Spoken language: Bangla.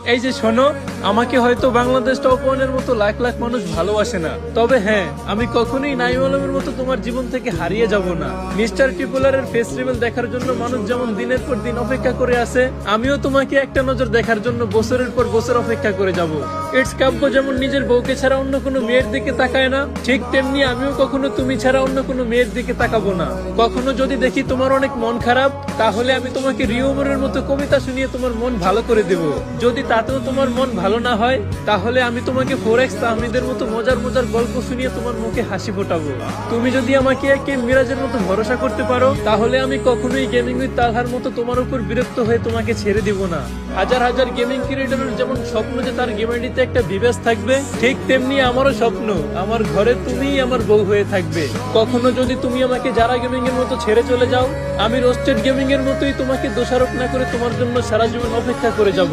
এই যে শোনো, আমাকে হয়তো বাংলাদেশ টপ ওয়ানের মতো লাখ লাখ মানুষ ভালোবাসে না, তবে হ্যাঁ, আমি কখনোই নাইম আলমের মতো তোমার জীবন থেকে হারিয়ে যাব না। মিস্টার ট্রিপলারের ফেস্টিভ্যাল দেখার জন্য মানুষ যেমন দিনের পর দিন অপেক্ষা করে আছে, আমিও তোমাকে একটা নজর দেখার জন্য বছরের পর বছর অপেক্ষা করে যাব। ইটস কাব্য যেমন নিজের বউকে ছাড়া অন্য কোনো মেয়ের দিকে তাকায় না, ঠিক তেমনি আমিও কখনো তুমি ছাড়া অন্য কোনো মেয়ের দিকে তাকাবো না। কখনো যদি দেখি তোমার অনেক মন খারাপ, তাহলে আমি তোমাকে রিওমরের মতো কবিতা শুনিয়ে তোমার মন ভালো করে দেব। যদি তাতেও তোমার মন ভালো না হয়, তাহলে আমি তোমাকে ফোরেক্স তাহমিদের মতো মজার মজার গল্প শুনিয়ে তোমার মুখে হাসি ফোটাবো। তুমি যদি আমাকে একে মিরাজের মতো ভরসা করতে পারো, তাহলে আমি কখনোই গেমিং উইথ তালহার মতো তোমার উপর বিরক্ত হয়ে তোমাকে ছেড়ে দিব না। হাজার হাজার গেমিং ক্রিয়েটরের যেমন স্বপ্ন যে তার গেমারিতে একটা বিবেশ থাকবে, ঠিক তেমনি আমারও স্বপ্ন আমার ঘরে তুমিই আমার বউ হয়ে থাকবে। কখনো যদি তুমি আমাকে যারা গেমিং এর মতো ছেড়ে চলে যাও, আমি রোস্টেড গেমিং এর মতোই তোমাকে দোষারোপ না করে তোমার জন্য সারা জীবন অপেক্ষা করে যাব।